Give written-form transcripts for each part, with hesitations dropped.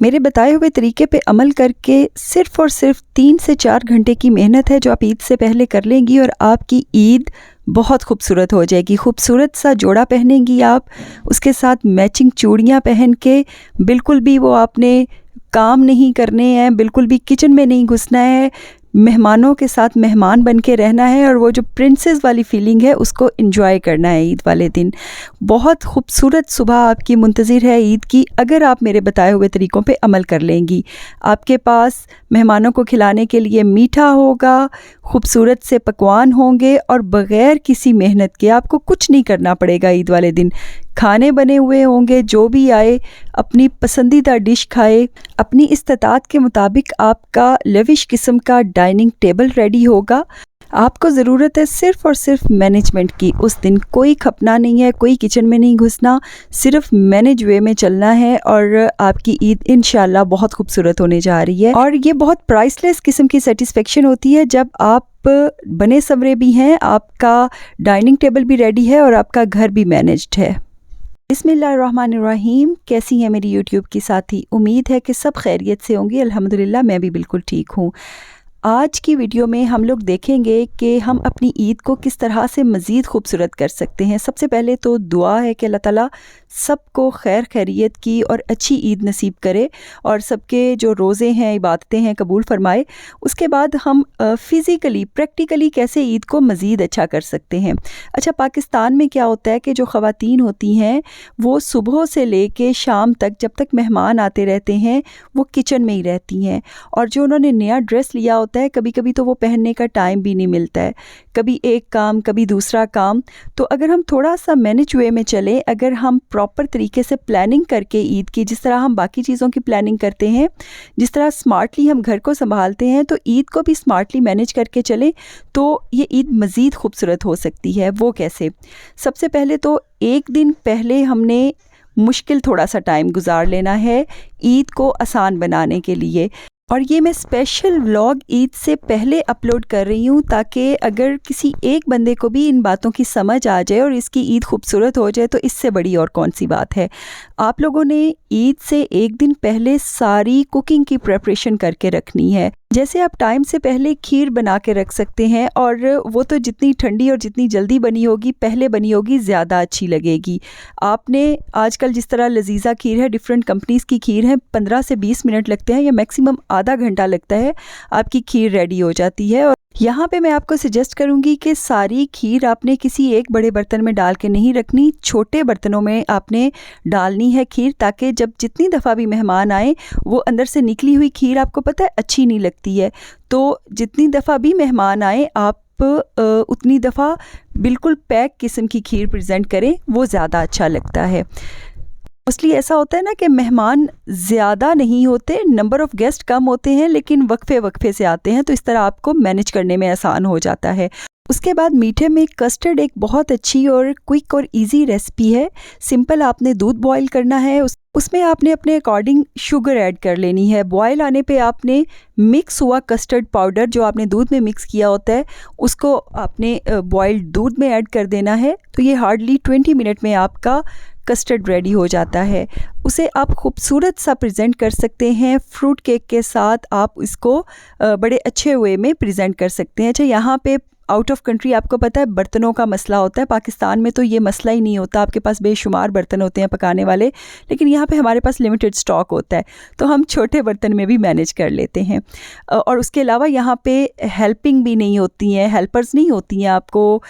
मेरे बताए हुए तरीके पे अमल करके सिर्फ़ और सिर्फ 3 से 4 घंटे की मेहनत है जो आप ईद से पहले कर लेंगी और आपकी ईद बहुत खूबसूरत हो जाएगी। खूबसूरत सा जोड़ा पहनेंगी आप, उसके साथ मैचिंग चूड़ियाँ पहन के, बिल्कुल भी वो आपने काम नहीं करने हैं, बिल्कुल भी किचन में नहीं घुसना है, मेहमानों के साथ मेहमान बन के रहना है और वो जो प्रिंसेस वाली फीलिंग है उसको एंजॉय करना है ईद वाले दिन। बहुत खूबसूरत सुबह आपकी मुंतज़िर है ईद की, अगर आप मेरे बताए हुए तरीक़ों पे अमल कर लेंगी। आपके पास मेहमानों को खिलाने के लिए मीठा होगा, खूबसूरत से पकवान होंगे और बग़ैर किसी मेहनत के आपको कुछ नहीं करना पड़ेगा ईद वाले दिन। खाने बने हुए होंगे, जो भी आए अपनी पसंदीदा डिश खाए। अपनी इस्तात के मुताबिक आपका लविश किस्म का डाइनिंग टेबल रेडी होगा। आपको ज़रूरत है सिर्फ़ और सिर्फ मैनेजमेंट की। उस दिन कोई खपना नहीं है, कोई किचन में नहीं घुसना, सिर्फ मैनेज वे में चलना है और आपकी ईद इंशाल्लाह बहुत खूबसूरत होने जा रही है। और ये बहुत प्राइसलेस किस्म की सेटिस्फेक्शन होती है जब आप बने संवरे भी हैं, आपका डाइनिंग टेबल भी रेडी है और आपका घर भी मैनेज्ड है। बिस्मिल्लाहिर्रहमानिर्रहीम। कैसी हैं मेरी यूट्यूब की साथी? उम्मीद है कि सब खैरियत से होंगी। अल्हम्दुलिल्लाह मैं भी बिल्कुल ठीक हूँ। आज की वीडियो में हम लोग देखेंगे कि हम अपनी ईद को किस तरह से मज़ीद खूबसूरत कर सकते हैं। सबसे पहले तो दुआ है कि अल्लाह ताला सबको खैर खैरियत की और अच्छी ईद नसीब करे और सबके जो रोज़े हैं, इबादतें हैं, कबूल फ़रमाए। उसके बाद हम फ़िज़िकली प्रैक्टिकली कैसे ईद को मज़ीद अच्छा कर सकते हैं। अच्छा, पाकिस्तान में क्या होता है कि जो ख़वातीन होती हैं वो सुबह से लेके शाम तक जब तक मेहमान आते रहते हैं वो किचन में ही रहती हैं और जो उन्होंने नया ड्रेस लिया होता है कभी कभी तो वो पहनने का टाइम भी नहीं मिलता है, कभी एक काम कभी दूसरा काम। तो अगर हम थोड़ा सा मैनेज वे में चलें, अगर हम प्रॉपर तरीके से प्लानिंग करके ईद की, जिस तरह हम बाकी चीज़ों की प्लानिंग करते हैं, जिस तरह स्मार्टली हम घर को संभालते हैं, तो ईद को भी स्मार्टली मैनेज करके चलें तो ये ईद मज़ीद खूबसूरत हो सकती है। वो कैसे? सबसे पहले तो एक दिन पहले हमने मुश्किल थोड़ा सा टाइम गुजार लेना है ईद को आसान बनाने के लिए। और ये मैं स्पेशल व्लॉग ईद से पहले अपलोड कर रही हूँ ताकि अगर किसी एक बंदे को भी इन बातों की समझ आ जाए और इसकी ईद खूबसूरत हो जाए तो इससे बड़ी और कौन सी बात है। आप लोगों ने ईद से एक दिन पहले सारी कुकिंग की प्रिपरेशन करके रखनी है। जैसे आप टाइम से पहले खीर बना के रख सकते हैं और वो तो जितनी ठंडी और जितनी जल्दी बनी होगी, पहले बनी होगी, ज़्यादा अच्छी लगेगी। आपने आजकल जिस तरह लजीज़ा खीर है, डिफरेंट कंपनीज़ की खीर है, 15 से 20 मिनट लगते हैं या मैक्सिमम आधा घंटा लगता है, आपकी खीर रेडी हो जाती है। और यहाँ पे मैं आपको सजेस्ट करूँगी कि सारी खीर आपने किसी एक बड़े बर्तन में डाल के नहीं रखनी, छोटे बर्तनों में आपने डालनी है खीर, ताकि जब जितनी दफ़ा भी मेहमान आए वो अंदर से निकली हुई खीर आपको पता है अच्छी नहीं लगती है। तो जितनी दफ़ा भी मेहमान आए आप उतनी दफ़ा बिल्कुल पैक किस्म की खीर प्रेजेंट करें, वो ज़्यादा अच्छा लगता है। मोस्टली ऐसा होता है ना कि मेहमान ज़्यादा नहीं होते, नंबर ऑफ़ गेस्ट कम होते हैं, लेकिन वक्फे से आते हैं, तो इस तरह आपको मैनेज करने में आसान हो जाता है। उसके बाद मीठे में कस्टर्ड एक बहुत अच्छी और क्विक और इजी रेसिपी है। सिंपल, आपने दूध बॉईल करना है, उसमें आपने अपने अकॉर्डिंग शुगर ऐड कर लेनी है। बॉयल आने पे आपने मिक्स हुआ कस्टर्ड पाउडर जो आपने दूध में मिक्स किया होता है उसको आपने बॉइल्ड दूध में ऐड कर देना है। तो ये हार्डली 20 मिनट में आपका कस्टर्ड रेडी हो जाता है। उसे आप खूबसूरत सा प्रेजेंट कर सकते हैं फ्रूट केक के साथ। आप इसको बड़े अच्छे वे में प्रेजेंट कर सकते हैं। अच्छा, यहाँ पे आउट ऑफ कंट्री आपको पता है बर्तनों का मसला होता है, पाकिस्तान में तो ये मसला ही नहीं होता। आपके पास बेशुमार बर्तन होते हैं पकाने वाले, लेकिन यहाँ पे हमारे पास लिमिटेड स्टॉक होता है, तो हम छोटे बर्तन में भी मैनेज कर लेते हैं। और उसके अलावा यहाँ पे हेल्पिंग भी नहीं होती हैं, हेल्पर्स नहीं होती हैं, आपको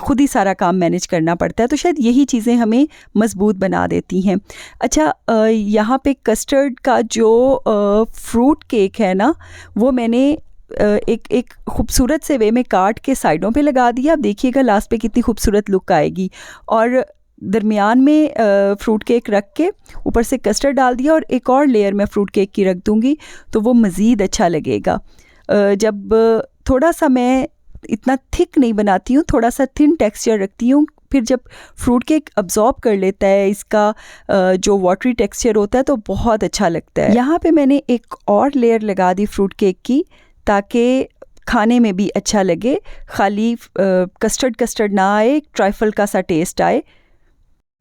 खुद ही सारा काम मैनेज करना पड़ता है। तो शायद यही चीज़ें हमें मज़बूत बना देती हैं। अच्छा, यहाँ पे कस्टर्ड का जो फ्रूट केक है ना, वो मैंने एक खूबसूरत से वे में काट के साइडों पे लगा दिया। आप देखिएगा लास्ट पे कितनी खूबसूरत लुक आएगी। और दरमियान में फ्रूट केक रख के ऊपर से कस्टर्ड डाल दिया और एक और लेयर में फ्रूट केक की रख दूँगी तो वो मज़ीद अच्छा लगेगा। जब थोड़ा सा मैं इतना थिक नहीं बनाती हूँ, थोड़ा सा थिन टेक्सचर रखती हूँ, फिर जब फ्रूट केक अब्जॉर्ब कर लेता है इसका जो वाटरी टेक्सचर होता है तो बहुत अच्छा लगता है। यहाँ पे मैंने एक और लेयर लगा दी फ्रूट केक की ताकि खाने में भी अच्छा लगे, खाली कस्टर्ड ना आए, ट्राइफल का सा टेस्ट आए।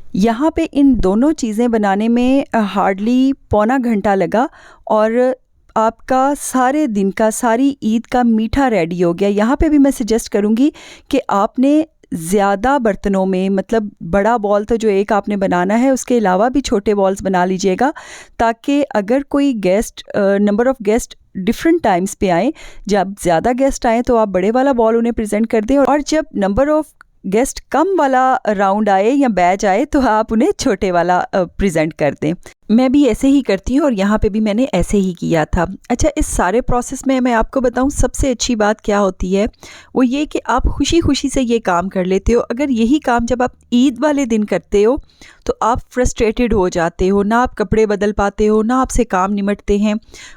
यहाँ पे इन दोनों चीज़ें बनाने में हार्डली पौना घंटा लगा और आपका सारे दिन का, सारी ईद का मीठा रेडी हो गया। यहाँ पे भी मैं सजेस्ट करूँगी कि आपने ज़्यादा बर्तनों में, मतलब बड़ा बॉल तो जो एक आपने बनाना है, उसके अलावा भी छोटे बॉल्स बना लीजिएगा, ताकि अगर कोई guest, number of guest different times पे आएँ, जब ज़्यादा गेस्ट आएँ तो आप बड़े वाला बॉल उन्हें प्रेजेंट कर दें, और जब नंबर ऑफ़ गेस्ट कम वाला राउंड आए या बैच आए तो आप उन्हें छोटे वाला प्रेजेंट कर दें। मैं भी ऐसे ही करती हूँ और यहाँ पे भी मैंने ऐसे ही किया था। अच्छा, इस सारे प्रोसेस में मैं आपको बताऊँ सबसे अच्छी बात क्या होती है, वो ये कि आप खुशी खुशी से ये काम कर लेते हो। अगर यही काम जब आप ईद वाले दिन करते हो तो आप फ्रस्ट्रेटेड हो जाते हो, ना आप कपड़े बदल पाते हो, ना आपसे काम निमटते हैं,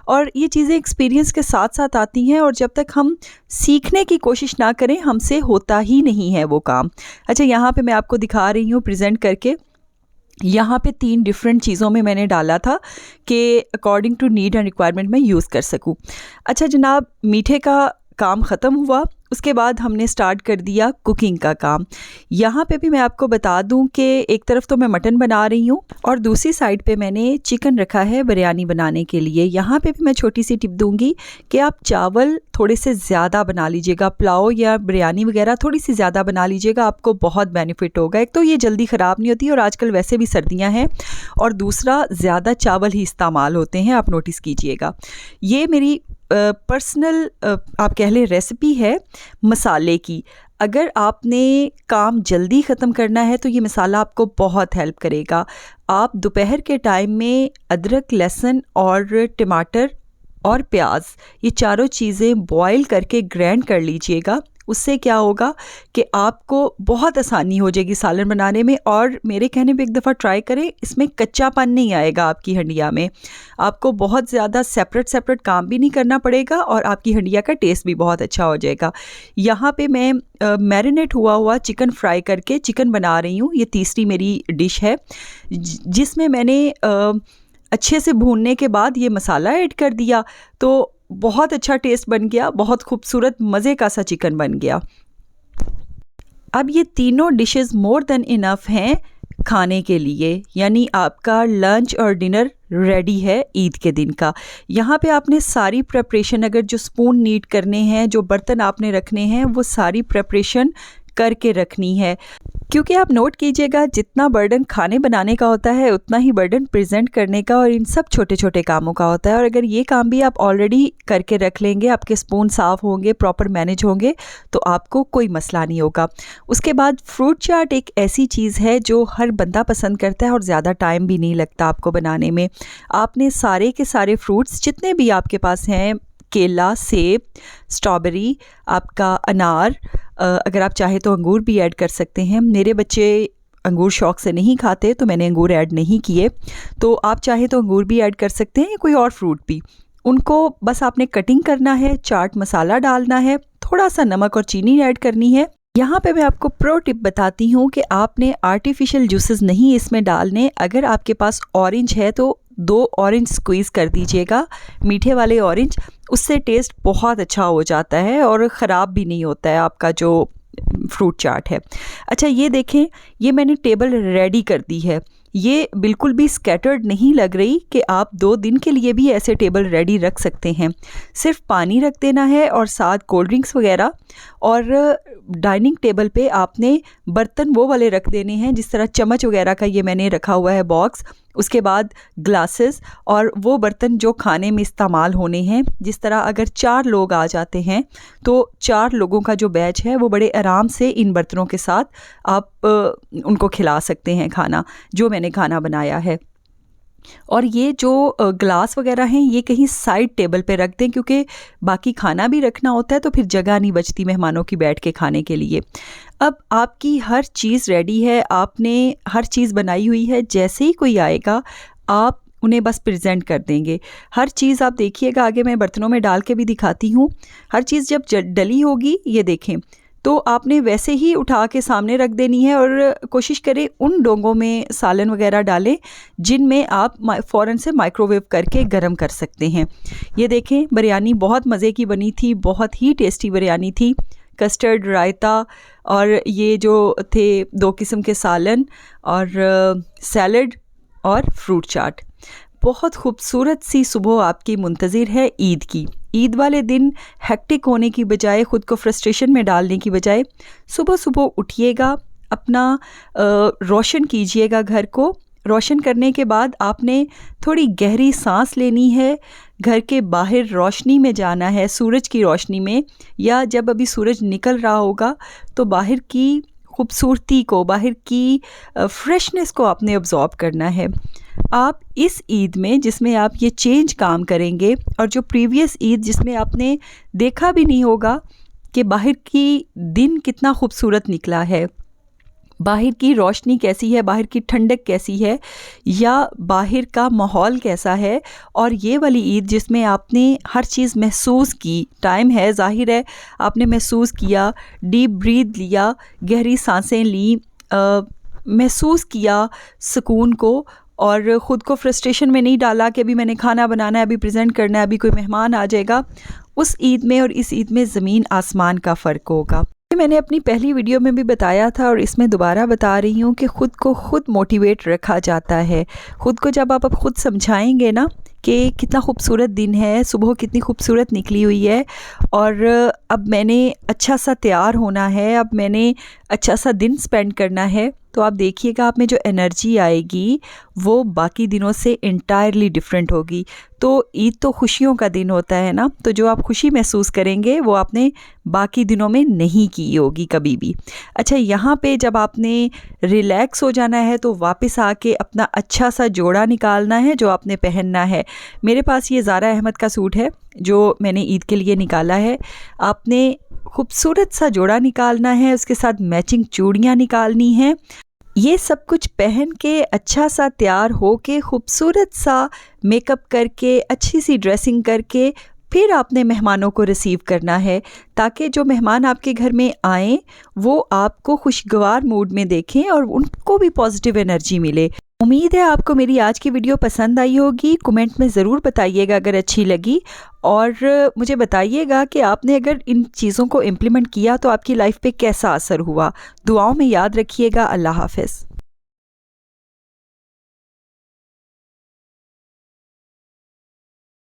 और ये चीज़ें एक्सपीरियंस के साथ साथ आती हैं, और जब तक हम सीखने की कोशिश ना करें हमसे होता ही नहीं है वो काम। अच्छा, यहाँ पे मैं आपको दिखा रही हूँ प्रेजेंट करके। यहाँ पे 3 डिफरेंट चीज़ों में मैंने डाला था कि according to need and requirement मैं यूज़ कर सकूँ। अच्छा जनाब, मीठे का काम ख़त्म हुआ, उसके बाद हमने स्टार्ट कर दिया कुकिंग का काम। यहाँ पे भी मैं आपको बता दूँ कि एक तरफ तो मैं मटन बना रही हूँ और दूसरी साइड पे मैंने चिकन रखा है बिरयानी बनाने के लिए। यहाँ पे भी मैं छोटी सी टिप दूँगी कि आप चावल थोड़े से ज़्यादा बना लीजिएगा, पुलाव या बिरयानी वगैरह थोड़ी सी ज़्यादा बना लीजिएगा, आपको बहुत बेनिफिट होगा। एक तो ये जल्दी ख़राब नहीं होती और आजकल वैसे भी सर्दियाँ हैं, और दूसरा ज़्यादा चावल ही इस्तेमाल होते हैं, आप नोटिस कीजिएगा। ये मेरी पर्सनल आप कह लें रेसिपी है मसाले की। अगर आपने काम जल्दी ख़त्म करना है तो ये मसाला आपको बहुत हेल्प करेगा। आप दोपहर के टाइम में अदरक, लहसुन और टमाटर और प्याज, ये चारों चीज़ें बॉईल करके ग्राइंड कर लीजिएगा। उससे क्या होगा कि आपको बहुत आसानी हो जाएगी सालन बनाने में, और मेरे कहने पे एक दफ़ा ट्राई करें, इसमें कच्चापन नहीं आएगा आपकी हंडिया में। आपको बहुत ज़्यादा सेपरेट काम भी नहीं करना पड़ेगा और आपकी हंडिया का टेस्ट भी बहुत अच्छा हो जाएगा। यहाँ पे मैं मैरिनेट हुआ चिकन फ्राई करके चिकन बना रही हूँ। ये तीसरी मेरी डिश है जिसमें मैंने अच्छे से भूनने के बाद ये मसाला ऐड कर दिया, तो बहुत अच्छा टेस्ट बन गया, बहुत खूबसूरत मज़े का सा चिकन बन गया। अब ये तीनों डिशेस मोर देन इनफ हैं खाने के लिए, यानी आपका लंच और डिनर रेडी है ईद के दिन का। यहाँ पे आपने सारी प्रेपरेशन, अगर जो स्पून नीड करने हैं, जो बर्तन आपने रखने हैं, वो सारी प्रेपरेशन करके रखनी है, क्योंकि आप नोट कीजिएगा जितना बर्डन खाने बनाने का होता है उतना ही बर्डन प्रेजेंट करने का और इन सब छोटे छोटे कामों का होता है। और अगर ये काम भी आप ऑलरेडी करके रख लेंगे, आपके स्पून साफ़ होंगे, प्रॉपर मैनेज होंगे, तो आपको कोई मसला नहीं होगा। उसके बाद फ्रूट चाट एक ऐसी चीज़ है जो हर बंदा पसंद करता है और ज़्यादा टाइम भी नहीं लगता आपको बनाने में। आपने सारे के सारे फ्रूट्स जितने भी आपके पास हैं, केला, सेब, स्ट्रॉबेरी, आपका अनार, अगर आप चाहे तो अंगूर भी ऐड कर सकते हैं। मेरे बच्चे अंगूर शौक़ से नहीं खाते तो मैंने अंगूर ऐड नहीं किए, तो आप चाहे तो अंगूर भी ऐड कर सकते हैं या कोई और फ्रूट भी। उनको बस आपने कटिंग करना है, चाट मसाला डालना है, थोड़ा सा नमक और चीनी ऐड करनी है। यहाँ पे मैं आपको प्रो टिप बताती हूँ कि आपने आर्टिफिशियल जूसेस नहीं इसमें डालने। अगर आपके पास ऑरेंज है तो 2 ऑरेंज स्क्वीज़ कर दीजिएगा, मीठे वाले ऑरेंज, उससे टेस्ट बहुत अच्छा हो जाता है और ख़राब भी नहीं होता है आपका जो फ्रूट चाट है। अच्छा, ये देखें, ये मैंने टेबल रेडी कर दी है। ये बिल्कुल भी स्कैटर्ड नहीं लग रही कि आप 2 दिन के लिए भी ऐसे टेबल रेडी रख सकते हैं। सिर्फ पानी रख देना है और साथ कोल्ड ड्रिंक्स वगैरह, और डाइनिंग टेबल पे आपने बर्तन वो वाले रख देने हैं जिस तरह चम्मच वगैरह का ये मैंने रखा हुआ है बॉक्स, उसके बाद ग्लासेस और वो बर्तन जो खाने में इस्तेमाल होने हैं। जिस तरह अगर 4 लोग आ जाते हैं तो 4 लोगों का जो बैच है वो बड़े आराम से इन बर्तनों के साथ आप उनको खिला सकते हैं खाना, जो मैंने खाना बनाया है। और ये जो ग्लास वगैरह हैं ये कहीं साइड टेबल पे रख दें, क्योंकि बाकी खाना भी रखना होता है तो फिर जगह नहीं बचती मेहमानों की बैठ के खाने के लिए। अब आपकी हर चीज़ रेडी है, आपने हर चीज़ बनाई हुई है। जैसे ही कोई आएगा आप उन्हें बस प्रेजेंट कर देंगे। हर चीज़ आप देखिएगा, आगे मैं बर्तनों में डाल के भी दिखाती हूँ। हर चीज़ जब डली होगी, ये देखें, तो आपने वैसे ही उठा के सामने रख देनी है और कोशिश करें उन डोंगों में सालन वगैरह डालें जिनमें आप फ़ौरन से माइक्रोवेव करके गर्म कर सकते हैं। ये देखें, बिरयानी बहुत मज़े की बनी थी, बहुत ही टेस्टी बिरयानी थी। कस्टर्ड, रायता और ये जो थे 2 किस्म के सालन और सैलड और फ्रूट चाट। बहुत खूबसूरत सी सुबह आपकी मुंतज़िर है ईद की। ईद वाले दिन हेक्टिक होने की बजाय, ख़ुद को फ्रस्ट्रेशन में डालने की बजाय सुबह सुबह उठिएगा, अपना रोशन कीजिएगा घर को। रोशन करने के बाद आपने थोड़ी गहरी सांस लेनी है, घर के बाहर रोशनी में जाना है, सूरज की रोशनी में, या जब अभी सूरज निकल रहा होगा तो बाहर की खूबसूरती को, बाहर की फ्रेशनेस को आपने ऑब्ज़ॉर्व करना है। आप इस ईद में जिसमें आप ये चेंज काम करेंगे, और जो प्रीवियस ईद जिसमें आपने देखा भी नहीं होगा कि बाहर की दिन कितना खूबसूरत निकला है, बाहर की रोशनी कैसी है, बाहर की ठंडक कैसी है, या बाहर का माहौल कैसा है, और ये वाली ईद जिसमें आपने हर चीज़ महसूस की, टाइम है ज़ाहिर है आपने महसूस किया, डीप ब्रीथ लिया, गहरी सांसें ली, महसूस किया सुकून को, और ख़ुद को फ्रस्ट्रेशन में नहीं डाला कि अभी मैंने खाना बनाना है, अभी प्रेजेंट करना है, अभी कोई मेहमान आ जाएगा। उस ईद में और इस ईद में ज़मीन आसमान का फ़र्क होगा। मैंने अपनी पहली वीडियो में भी बताया था और इसमें दोबारा बता रही हूँ कि ख़ुद को ख़ुद मोटिवेट रखा जाता है। ख़ुद को जब आप ख़ुद समझाएंगे ना कि कितना खूबसूरत दिन है, सुबह कितनी खूबसूरत निकली हुई है, और अब मैंने अच्छा सा तैयार होना है, अब मैंने अच्छा सा दिन स्पेंड करना है, तो आप देखिएगा आप में जो एनर्जी आएगी वो बाकी दिनों से इंटायरली डिफरेंट होगी। तो ईद तो खुशियों का दिन होता है ना, तो जो आप खुशी महसूस करेंगे वो आपने बाकी दिनों में नहीं की होगी कभी भी। अच्छा, यहाँ पे जब आपने रिलैक्स हो जाना है तो वापस आके अपना अच्छा सा जोड़ा निकालना है जो आपने पहनना है। मेरे पास ये ज़ारा अहमद का सूट है जो मैंने ईद के लिए निकाला है। आपने खूबसूरत सा जोड़ा निकालना है, उसके साथ मैचिंग चूड़ियाँ निकालनी हैं। ये सब कुछ पहन के अच्छा सा तैयार हो के, खूबसूरत सा मेकअप करके, अच्छी सी ड्रेसिंग करके फिर आपने मेहमानों को रिसीव करना है, ताकि जो मेहमान आपके घर में आएँ वो आपको खुशगवार मूड में देखें और उनको भी पॉजिटिव एनर्जी मिले। उम्मीद है आपको मेरी आज की वीडियो पसंद आई होगी। कमेंट में ज़रूर बताइएगा अगर अच्छी लगी, और मुझे बताइएगा कि आपने अगर इन चीज़ों को इम्प्लीमेंट किया तो आपकी लाइफ पे कैसा असर हुआ। दुआओं में याद रखिएगा। अल्लाह हाफ़िज़।